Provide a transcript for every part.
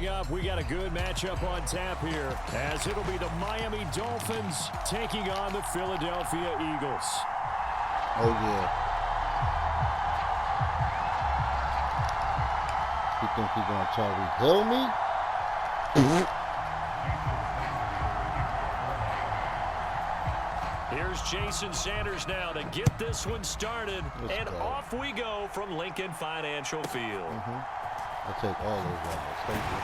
Coming up, we got a good matchup on tap here, as it'll be the Miami Dolphins taking on the Philadelphia Eagles. Oh, yeah. You think he's going to Tyreek Hill me? Here's Jason Sanders now to get this one started. And off we go from Lincoln Financial Field. I'll take all those runners. Thank you.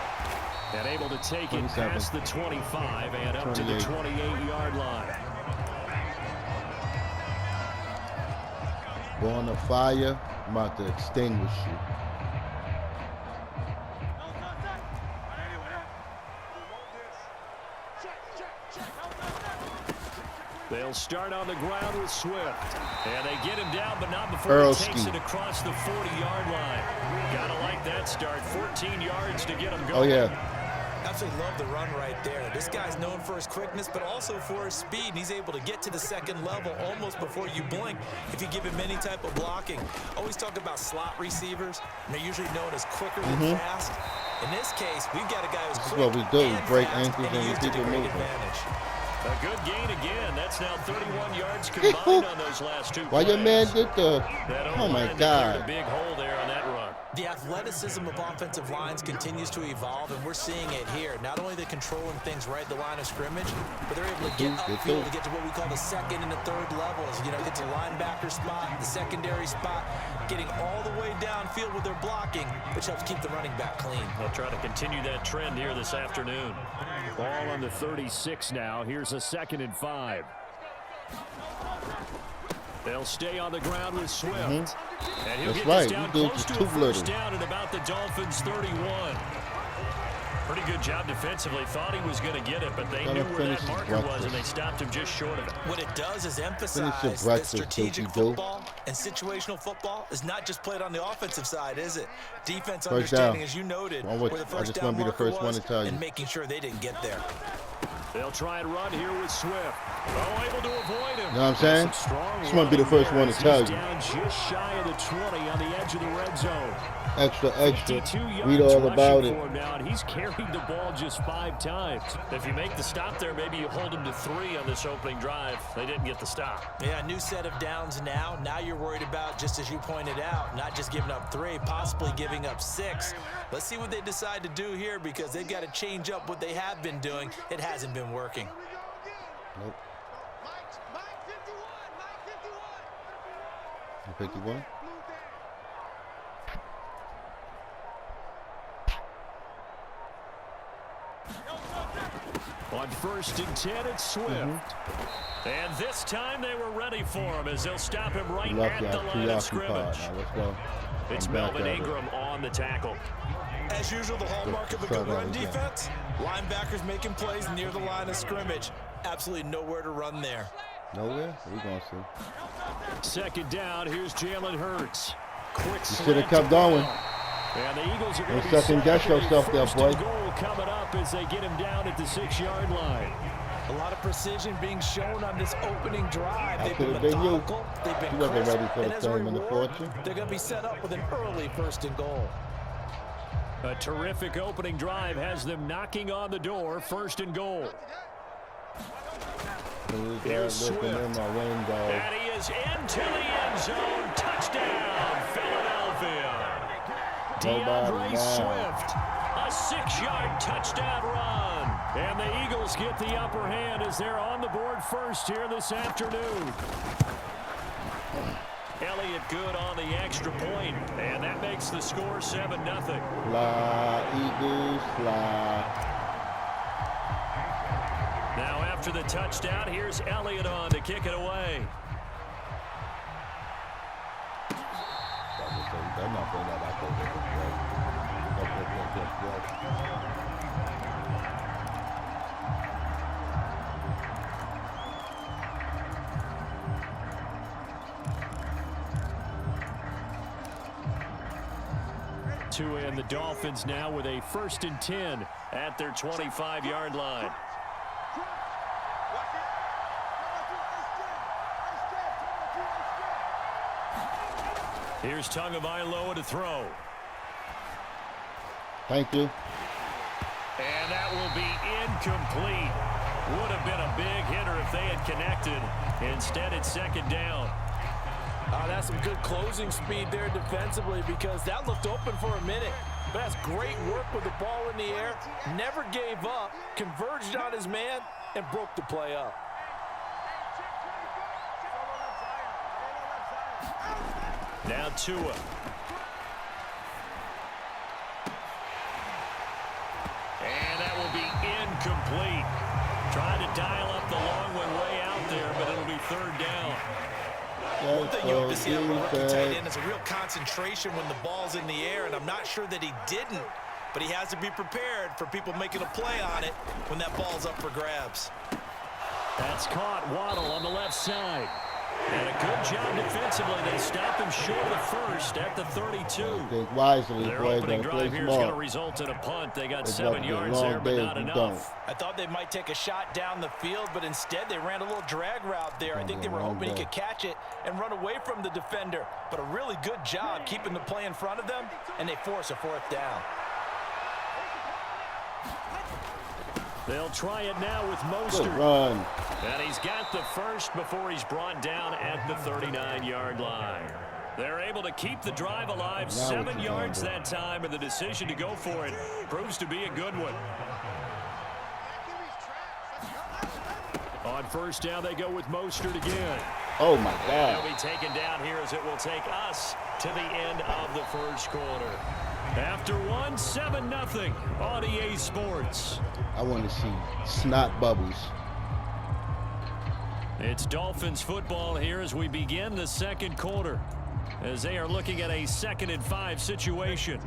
And able to take it past the 25 and up to the 28-yard line. Born a fire, I'm about to extinguish you. They'll start on the ground with Swift. And they get him down, but not before he takes it across the 40-yard line. Gotta like that start. 14 yards to get him going. Oh, yeah. Absolutely love the run right there. This guy's known for his quickness, but also for his speed. And he's able to get to the second level almost before you blink if you give him any type of blocking. Always talk about slot receivers, and they're usually known as quicker than fast. In this case, we've got a guy who's quick. That's what we do. We break fast, ankles and we keep it moving. A good gain again. That's now 31 yards combined on those last two plays. Why your man did the... Oh, my God. A big hole there on that run. The athleticism of offensive lines continues to evolve, and we're seeing it here. Not only they're controlling things right at the line of scrimmage, but they're able to get upfield to get to what we call the second and the third levels. You know, get to the linebacker spot, the secondary spot, getting all the way downfield with their blocking, which helps keep the running back clean. They'll try to continue that trend here this afternoon. Ball on the 36 now. Here's a 2nd and 5. They'll stay on the ground with Swift. And he'll get this down close to a first down at about the Dolphins' 31. Pretty good job defensively. Thought he was going to get it, but they knew where that marker was, and they stopped him just short of it. What it does is emphasize that strategic football and situational football is not just played on the offensive side, is it? Defense understanding, as you noted, where the first down marker was, and making sure they didn't get there. They'll try and run here with Swift. Oh, able to avoid him. You know what I'm saying? Just want to be the first one to tell you. Down just shy of the 20 on the edge of the red zone. Extra. Read all about it. Now, and he's carried the ball just 5 times. If you make the stop there, maybe you hold him to 3 on this opening drive. They didn't get the stop. Yeah, new set of downs now. Now you're worried about, just as you pointed out, not just giving up 3, possibly giving up 6. Let's see what they decide to do here, because they've got to change up what they have been doing. It hasn't been working. Nope. 51. On 1st and 10, it's Swift. And this time they were ready for him, as they'll stop him right at the line of scrimmage. Now let's go. It's Melvin Ingram on the tackle. As usual, the hallmark of a good run defense, linebackers making plays near the line of scrimmage. Absolutely nowhere to run there. Nowhere? We're going to see. 2nd down, here's Jalen Hurts. You should have kept going. And the Eagles are going to be second guess yourself there, boy. Goal coming up as they get him down at the 6-yard line. A lot of precision being shown on this opening drive. They've been methodical. They've been wasn't ready for and the as a third and the reward, fortune. they're going to be set up with an early 1st and goal. A terrific opening drive has them knocking on the door. 1st and goal. Here's Swift. And he is into the end zone. Touchdown, Philadelphia. DeAndre Swift, a 6-yard touchdown run. And the Eagles get the upper hand as they're on the board first here this afternoon. Elliott good on the extra point, and that makes the score 7-0. Fly, Eagles, fly. Now after the touchdown, here's Elliott on to kick it away. And the Dolphins now with a 1st and 10 at their 25-yard line. Here's Tagovailoa to throw. Thank you. incomplete. Would have been a big hitter if they had connected. Instead, it's second down. That's some good closing speed there defensively because that looked open for a minute. But that's great work with the ball in the air. Never gave up, converged on his man, and broke the play up. Now Tua. And that will be incomplete. Trying to dial up the long one way out there, but it'll be third down. One thing you hope to see out of a rookie tight end is a real concentration when the ball's in the air, and I'm not sure that he didn't, but he has to be prepared for people making a play on it when that ball's up for grabs. That's caught. Waddle on the left side. And a good job defensively. They stop him short of the first at the 32. Think wisely. Their opening drive here is going to result in a punt. They got 7 yards there, but not enough. I thought they might take a shot down the field, but instead they ran a little drag route there. I think they were hoping he could catch it and run away from the defender. But a really good job keeping the play in front of them, and they force a fourth down. They'll try it now with Mostert. Run. And he's got the first before he's brought down at the 39-yard line. They're able to keep the drive alive. Now 7 yards that time, and the decision to go for it proves to be a good one. On first down, they go with Mostert again. Oh, my God. He'll be taken down here as it will take us to the end of the first quarter. After 1, 7-0 on EA Sports. I want to see snot bubbles. It's Dolphins football here as we begin the second quarter, as they are looking at a 2nd and 5 situation.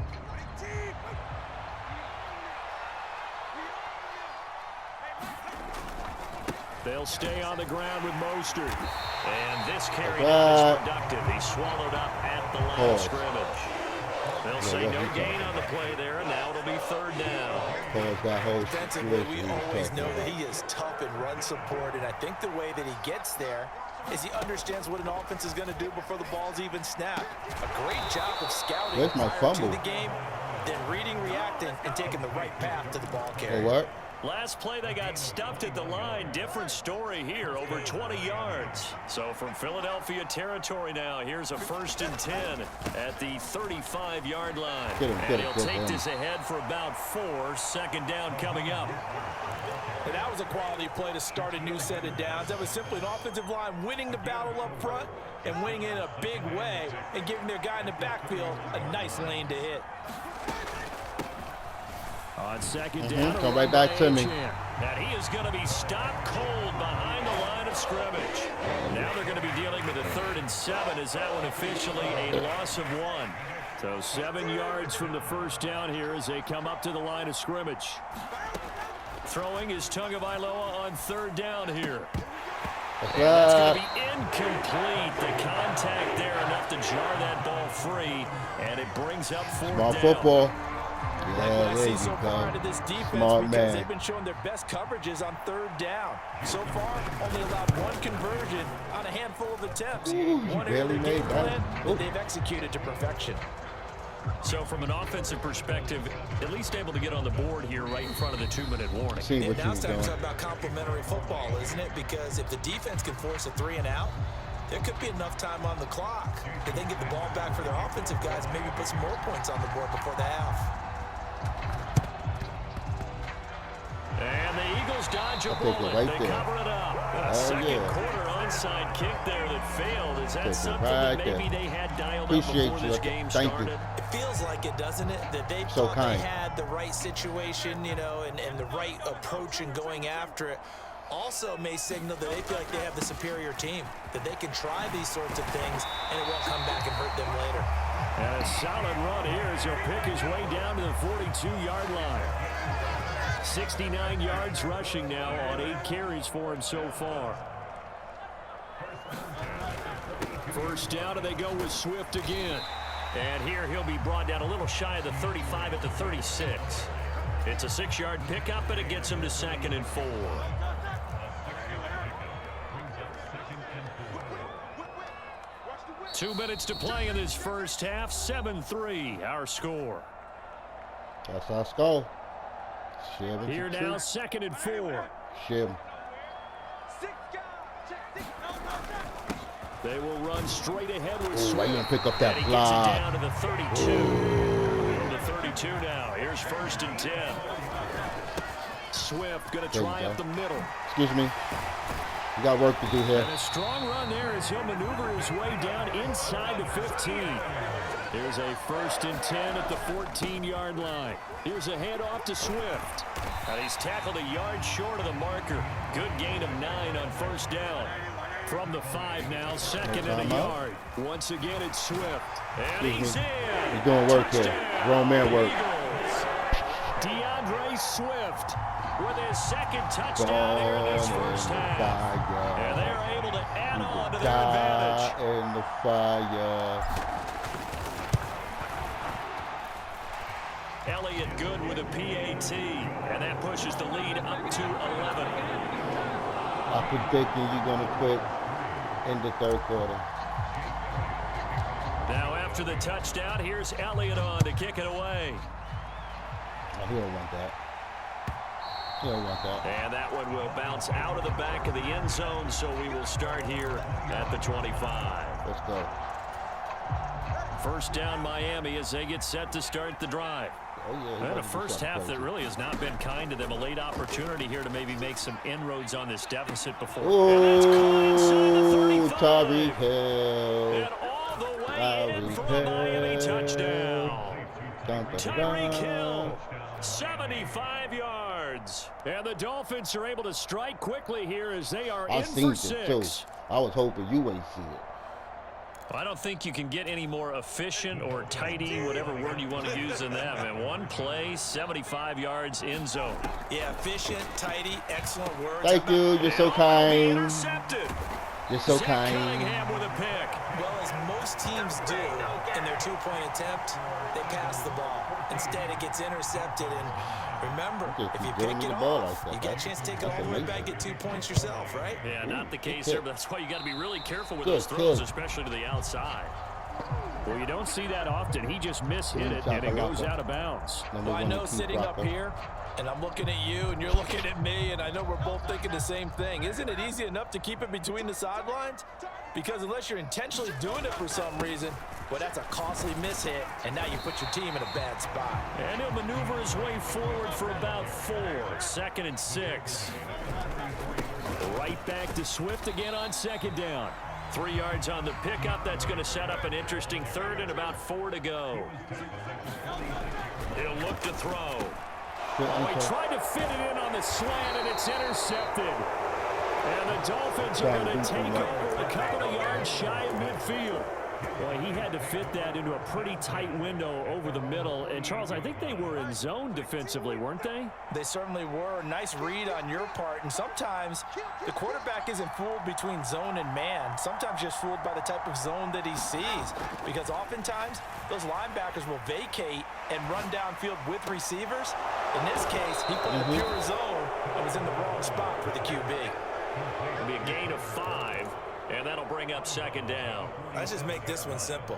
They'll stay on the ground with Mostert. And this carry is productive. He swallowed up at the line of scrimmage. They'll say no gain on the play there, and now it'll be third down. Defensively, we always know that he is tough in run support, and I think the way that he gets there is he understands what an offense is going to do before the ball's even snapped. A great job of scouting prior to the game, then reading, reacting, and taking the right path to the ball carrier. What? Last play, they got stuffed at the line. Different story here, over 20 yards. So from Philadelphia territory now, here's a 1st and 10 at the 35-yard line. And he'll take this ahead for about 4. Second down coming up. And that was a quality play to start a new set of downs. That was simply an offensive line winning the battle up front and winning in a big way and giving their guy in the backfield a nice lane to hit. On second down, come right back to me. And he is going to be stopped cold behind the line of scrimmage. Now they're going to be dealing with a 3rd and 7. Is that one officially a loss of 1? So 7 yards from the first down here as they come up to the line of scrimmage. Throwing is Tagovailoa on 3rd down here. And that's going to be incomplete. The contact there enough to jar that ball free, and it brings up 4th down. Football. Yeah, there you go. Out of this defense Smart because man. they've been showing their best coverages on 3rd down. So far, only allowed 1 conversion on a handful of attempts. One early game plan that they've executed to perfection. So from an offensive perspective, at least able to get on the board here right in front of the 2-minute warning. And now it's time to talk about complementary football, isn't it? Because if the defense can force a 3 and out, there could be enough time on the clock that they can get the ball back for their offensive guys, maybe put some more points on the board before the half. And the Eagles dodge a bullet. They cover it up. A second quarter onside kick there that failed. Is that something that maybe they had dialed up before this game started? It feels like it, doesn't it? That they thought they had the right situation, you know, and the right approach in going after it. Also may signal that they feel like they have the superior team, that they can try these sorts of things and it won't come back and hurt them later. And a solid run here as he'll pick his way down to the 42-yard line. 69 yards rushing now on 8 carries for him so far. First down, and they go with Swift again. And here he'll be brought down a little shy of the 35 at the 36. It's a 6-yard pickup, and it gets him to 2nd and 4. Two minutes to play in this first half. 7-3, our score. That's our score. Here now, 2nd and 4. Shim. They will run straight ahead with Ooh, Swift. I didn't pick up that And he gets it block. down to the 32. From the 32 now. Here's 1st and 10. Swift going to try up the middle. Excuse me. You got work to do here. And a strong run there as he'll maneuver his way down inside the 15. Here's a 1st and 10 at the 14-yard line. Here's a handoff to Swift. And he's tackled a yard short of the marker. Good gain of 9 on 1st down. From the 5 now, 2nd and a yard. Once again, it's Swift. And he's in. He's doing work here. Grown man work. DeAndre Swift with his 2nd touchdown here in this first half. And they're able to add on to their advantage. In the fire. Elliott good with a PAT, and that pushes the lead up to 11. I'm predicting you're going to quit in the 3rd quarter. Now after the touchdown, here's Elliott on to kick it away. Oh, he don't want that. He don't want that. And that one will bounce out of the back of the end zone, so we will start here at the 25. Let's go. 1st down Miami as they get set to start the drive. Oh, yeah, And a first half that really has not been kind to them. A late opportunity here to maybe make some inroads on this deficit before. Oh, Tyreek Hill. And all the way in for a Miami touchdown. Tyreek Hill, 75 yards. And the Dolphins are able to strike quickly here as they are in for 6. Too. I was hoping you ain't see it. I don't think you can get any more efficient or tidy, whatever word you want to use in that. And one play, 75 yards in zone. Yeah, efficient, tidy, excellent words. Thank you. You're so kind. Intercepted. You're so Zach kind. Cunningham with a pick. Well, as most teams do in their 2-point attempt, they pass the ball. Instead, it gets intercepted. And remember, if you pick it off, you get a chance to take it all the way back, get 2 points yourself, right? Yeah, not the case here, but that's why you got to be really careful with those throws, especially to the outside. Well, you don't see that often. He just mishit it, and it goes out of bounds. Well, I know sitting up here, and I'm looking at you, and you're looking at me, and I know we're both thinking the same thing. Isn't it easy enough to keep it between the sidelines? Because unless you're intentionally doing it for some reason, well, that's a costly mishit, and now you put your team in a bad spot. And he'll maneuver his way forward for about 4. 2nd and 6. Right back to Swift again on 2nd down. 3 yards on the pickup. That's going to set up an interesting 3rd and about 4 to go. He'll look to throw. Oh, he tried to fit it in on the slant, and it's intercepted. And the Dolphins are going to take over a couple of yards shy of midfield. Boy, he had to fit that into a pretty tight window over the middle. And, Charles, I think they were in zone defensively, weren't they? They certainly were. Nice read on your part. And sometimes the quarterback isn't fooled between zone and man. Sometimes just fooled by the type of zone that he sees. Because oftentimes, those linebackers will vacate and run downfield with receivers. In this case, he put a pure zone and was in the wrong spot for the QB. It'll be a gain of 5. And that'll bring up 2nd down. Let's just make this one simple.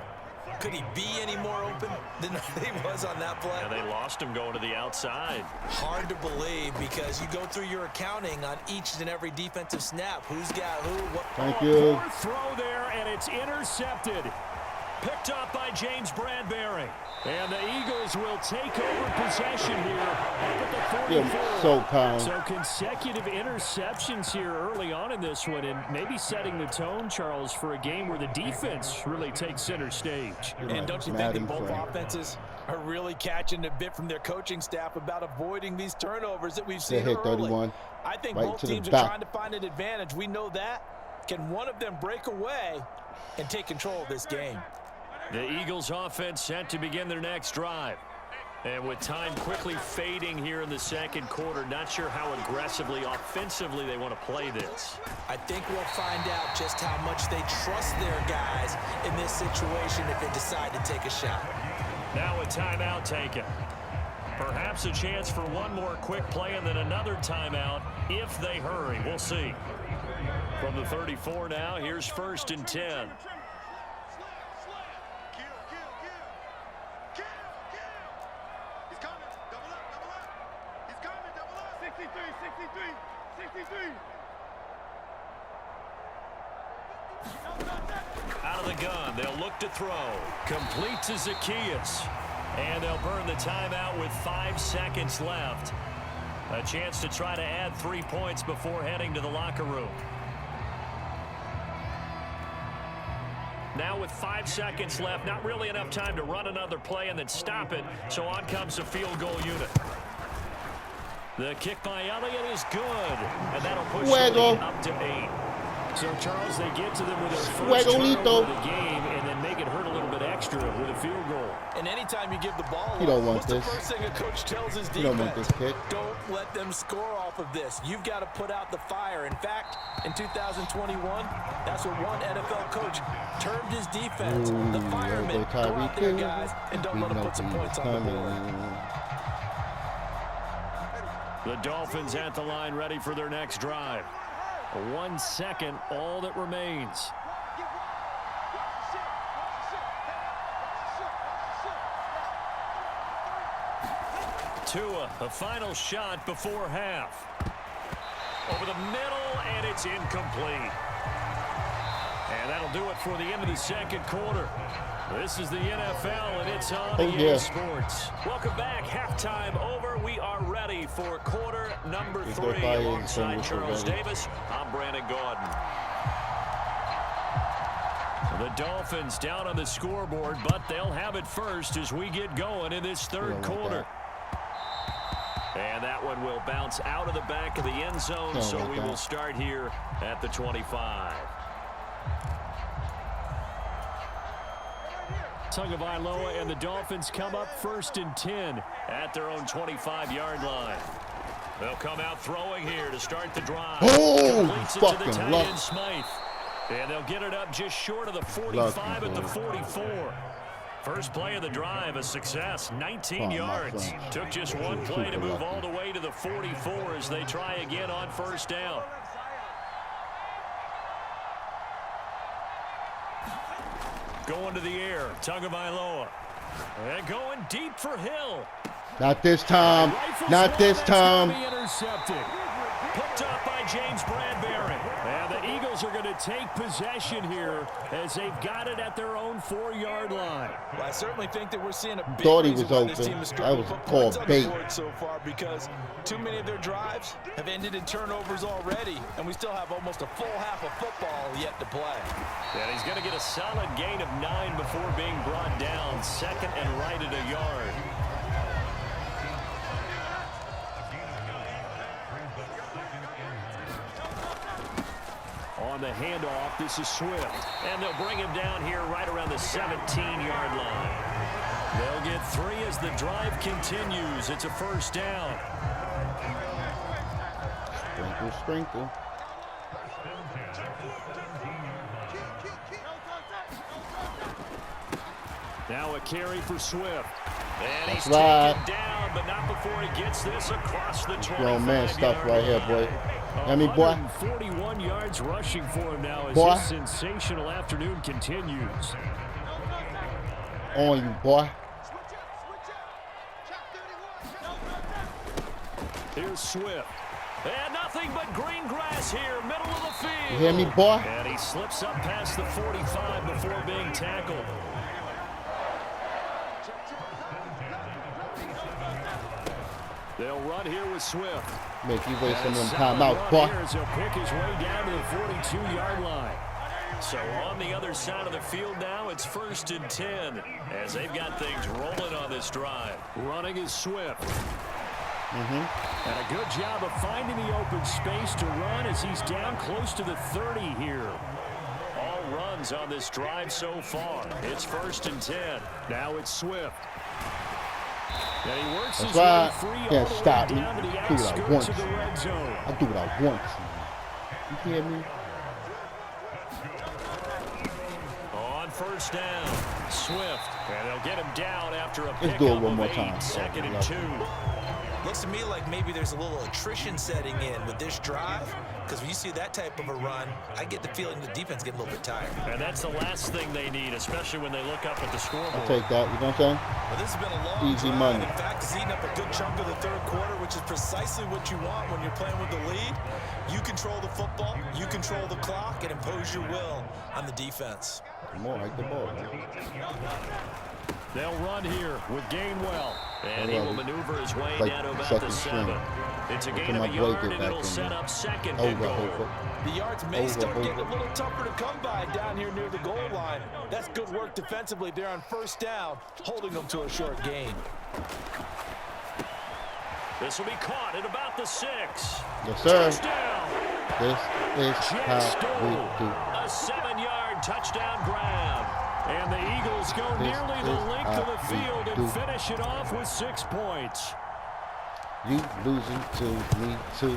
Could he be any more open than he was on that play? Yeah, they lost him going to the outside. Hard to believe because you go through your accounting on each and every defensive snap. Who's got who? What? Thank you. Poor throw there, and it's intercepted. Picked up by James Bradbury. And the Eagles will take over possession here up at the 44. Yeah, so kind. So consecutive interceptions here early on in this one, and maybe setting the tone, Charles, for a game where the defense really takes center stage. And don't you think that both offenses are really catching a bit from their coaching staff about avoiding these turnovers that we've seen early? 31. I think Right both to the teams are back. trying to find an advantage. We know that. Can one of them break away and take control of this game? The Eagles offense set to begin their next drive. And with time quickly fading here in the 2nd quarter, not sure how aggressively, offensively they want to play this. I think we'll find out just how much they trust their guys in this situation if they decide to take a shot. Now a timeout taken. Perhaps a chance for one more quick play and then another timeout if they hurry. We'll see. From the 34 now, here's 1st and 10. Out of the gun, they'll look to throw. Complete to Zacchaeus. And they'll burn the timeout with 5 seconds left. A chance to try to add 3 points before heading to the locker room. Now with 5 seconds left, not really enough time to run another play and then stop it. So on comes the field goal unit. The kick by Elliott is good. And that'll push the lead up to 8. So, Charles, they get to them with their first turnover of the game and then make it hurt a little bit extra with a field goal. And anytime you give the ball you don't up, want what's this. the first thing a coach tells his defense? You don't want this kick. Don't let them score off of this. You've got to put out the fire. In fact, in 2021, that's what one NFL coach termed his defense. The firemen. Go out there, guys, and don't let them put some points on the board. The Dolphins at the line ready for their next drive. 1 second, all that remains. Tua, a final shot before half. Over the middle, and it's incomplete. And that'll do it for the end of the second quarter. This is the NFL, and it's on EA Sports. Welcome back. Halftime over. We are ready for quarter number 3. Alongside Charles Davis, I'm Brandon Gaudin. The Dolphins down on the scoreboard, but they'll have it first as we get going in this third quarter. And that one will bounce out of the back of the end zone, so we will start here at the 25. Tagovailoa and the Dolphins come up 1st and 10 at their own 25-yard line. They'll come out throwing here to start the drive. Oh, fucking Smythe. And they'll get it up just short of the 45 at the 44. First play of the drive, a success, 19 yards. Took just one play to move all the way to the 44 as they try again on first down. Going to the air, Tagovailoa. And going deep for Hill. Not this time. Not this time. Intercepted. Picked up by James Bradbury. And the Eagles are going to take possession here as they've got it at their own 4-yard line. Well, I certainly think that we're seeing a big thought he was reason why open. this team is That struggling was to put called points on bait. the board so far because too many of their drives have ended in turnovers already, and we still have almost a full half of football yet to play. And he's going to get a solid gain of 9 before being brought down. 2nd and right at a yard. On the handoff, this is Swift. And they'll bring him down here right around the 17-yard line. They'll get 3 as the drive continues. It's a first down. Sprinkle. Now a carry for Swift. And he's right. taken down, but not before he gets this across the 25-yard Grown man stuff right here, boy. I mean, boy. 41 yards rushing for him now as boy. this sensational afternoon continues. On you, boy. Here's Swift. And nothing but green grass here, middle of the field. You hear me, boy? And he slips up past the 45 before being tackled. They'll run here with Swift. Make you waste some of them timeouts, boy. He'll pick his way down to the 42-yard line. So on the other side of the field now, it's 1st and 10 as they've got things rolling on this drive. Running is Swift. And a good job of finding the open space to run as he's down close to the 30 here. All runs on this drive so far. It's 1st and 10. Now it's Swift. And he works his way free all the way down to the outskirts of the red zone. I do what I want. You hear me? On first down, Swift. And they'll get him down after a Let's do it pickup one more of 8. time. 2nd and 2. Looks to me like maybe there's a little attrition setting in with this drive, because when you see that type of a run, I get the feeling the defense getting a little bit tired. And that's the last thing they need, especially when they look up at the scoreboard. I'll take that. You know what I'm saying? Well, this has been a long Easy drive. money. In fact, it's eating up a good chunk of the third quarter, which is precisely what you want when you're playing with the lead. You control the football, you control the clock, and impose your will on the defense. Come on, hike the ball. They'll run here with Gainwell. And he will maneuver his way like down to about second the 7. string. It's a Look gain at of a my yard, blanket and back it'll in set there. up second and goal. Over. The yards may start getting a little tougher to come by down here near the goal line. That's good work defensively there on first down, holding them to a short gain. This will be caught at about the 6. Yes, sir. Touchdown. This is how we do. A 7-yard touchdown grab. And the Eagles go nearly the length of the field and finish it off with 6 points. You losing to me too.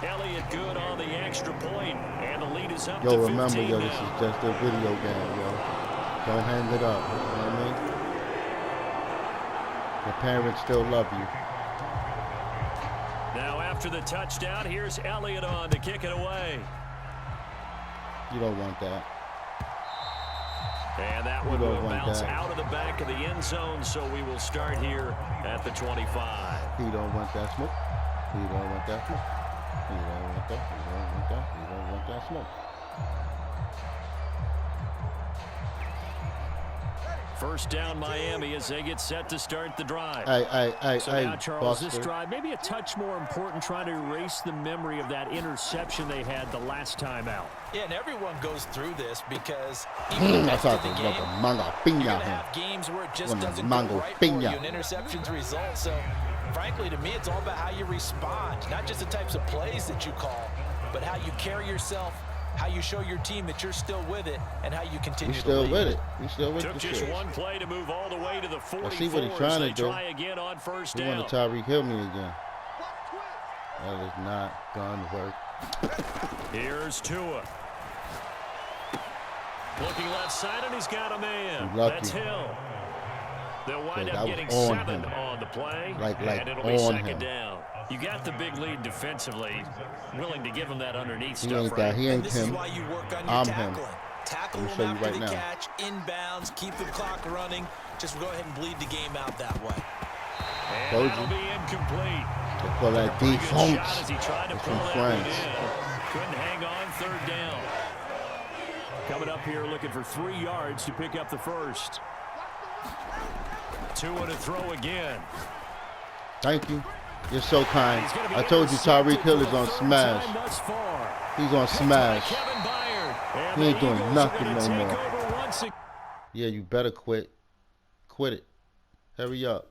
Elliott good on the extra point, and the lead is up to 15 remember, yo, this now. is just a video game, yo. Don't hang it up. You know what I mean? The parents still love you. Now after the touchdown, here's Elliott on to kick it away. You don't want that. And that one will bounce out of the back of the end zone, so we will start here at the 25. He don't want that smoke. He don't want that smoke. He don't want that. He don't want that. He don't want that smoke. First down Miami as they get set to start the drive. So now, Charles, Buster. this drive maybe a touch more important, trying to erase the memory of that interception they had the last time out. Yeah, and everyone goes through this because even I after thought the it was game, like a manga piña. you're going to have games where it just When the doesn't go mango right for you, piña. and interceptions result. So, frankly, to me, it's all about how you respond, not just the types of plays that you call, but how you carry yourself, how you show your team that you're still with it, and how you continue We to still lead. with it. We still with Took the just shit. one play to move all the way to the 44. I see what he's trying to do. Try again on first He down. want to Tyreek Hill me again. That is not gonna work. Here's Tua. Looking left side, and he's got a man. Lucky. That's Hill. They'll wind that up was getting on 7 him. on the play, Like and it'll be on second him. down. You got the big lead defensively, willing to give him that underneath He stuff, ain't right? that. He And ain't this is him. why you work on your I'm him. tackling. Tackle Let me them show you after right the now. catch, inbounds, keep the clock running. Just go ahead and bleed the game out that way. And Told that'll you. be incomplete. They call that Pretty good shot defense. as he tried to It's pull from that one France. in. Couldn't hang on, third down. Coming up here looking for 3 yards to pick up the first. Tua to throw again. Thank you. You're so kind. I told you Tyreek Hill is on smash. He's on smash. He ain't doing nothing no more. Yeah, you better quit. Quit it. Hurry up.